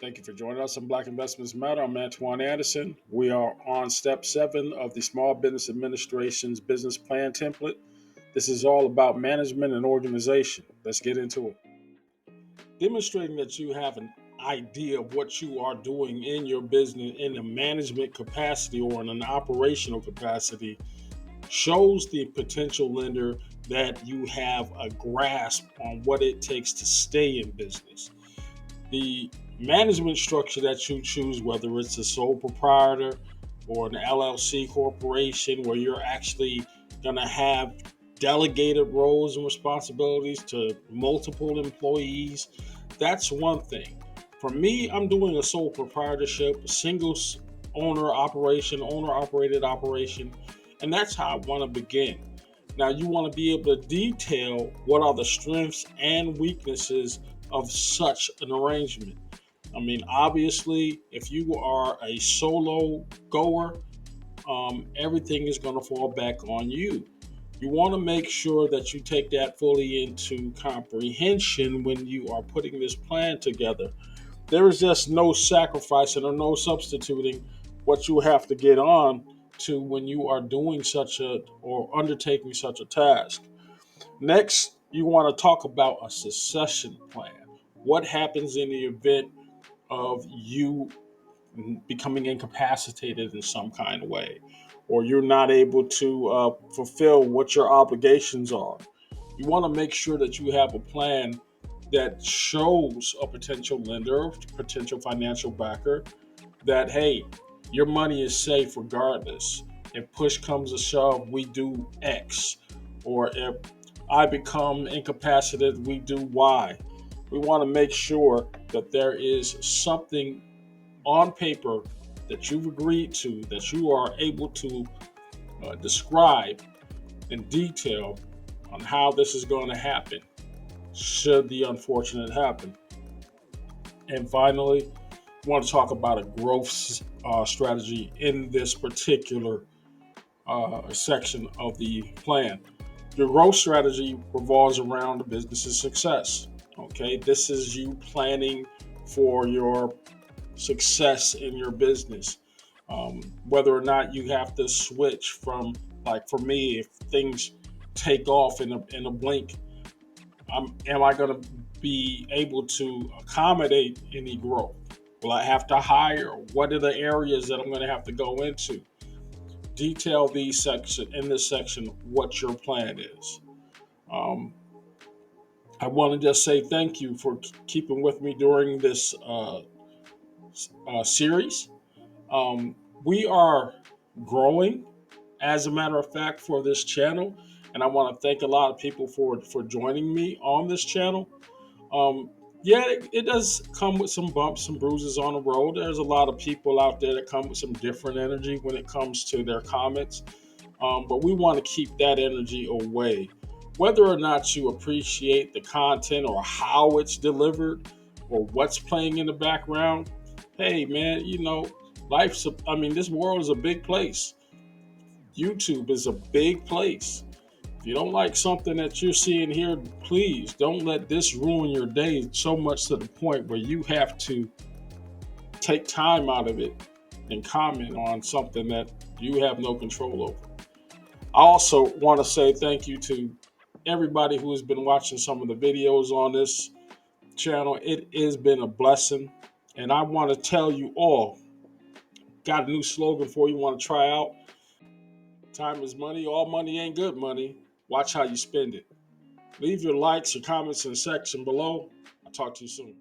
Thank you for joining us on Black Investments Matter. I'm Antoine Anderson. We are on step 7 of the Small Business Administration's business plan template. This is all about management and organization. Let's get into it. Demonstrating that you have an idea of what you are doing in your business in a management capacity or in an operational capacity shows the potential lender that you have a grasp on what it takes to stay in business. The management structure that you choose, whether it's a sole proprietor or an LLC corporation, where you're actually going to have delegated roles and responsibilities to multiple employees, that's one thing. For me, I'm doing a sole proprietorship, single owner operation, owner operated operation, and that's how I want to begin. Now, you want to be able to detail what are the strengths and weaknesses of such an arrangement. I mean, obviously, if you are a solo goer, everything is going to fall back on you. You want to make sure that you take that fully into comprehension when you are putting this plan together. There is just no sacrificing or no substituting what you have to get on to when you are doing such a or undertaking such a task. Next, you want to talk about a succession plan. What happens in the event of you becoming incapacitated in some kind of way, or you're not able to fulfill what your obligations are? You want to make sure that you have a plan that shows a potential lender, potential financial backer, that, hey, your money is safe regardless. If push comes to shove, we do X. Or if I become incapacitated, we do Y. We want to make sure that there is something on paper that you've agreed to, that you are able to describe in detail on how this is going to happen, should the unfortunate happen. And finally, I want to talk about a growth strategy in this particular section of the plan. Your growth strategy revolves around the business's success. Okay, this is you planning for your success in your business. Whether or not you have to switch from, like for me, if things take off in a blink, am I going to be able to accommodate any growth? Will I have to hire? What are the areas that I'm going to have to go into? Detail these section what your plan is. Um, I want to just say thank you for keeping with me during this series. We are growing, as a matter of fact, for this channel, and I want to thank a lot of people for joining me on this channel. Um, yeah, it does come with some bumps and bruises on the road. There's a lot of people out there that come with some different energy when it comes to their comments, but we want to keep that energy away. Whether or not you appreciate the content or how it's delivered or what's playing in the background, hey man, this world is a big place. YouTube is a big place. If you don't like something that you're seeing here, please don't let this ruin your day so much to the point where you have to take time out of it and comment on something that you have no control over. I also want to say thank you to everybody who has been watching some of the videos on this channel. It has been a blessing. And I want to tell you all, got a new slogan for you want to try out. Time is money. All money ain't good money. Watch how you spend it. Leave your likes or comments in the section below. I'll talk to you soon.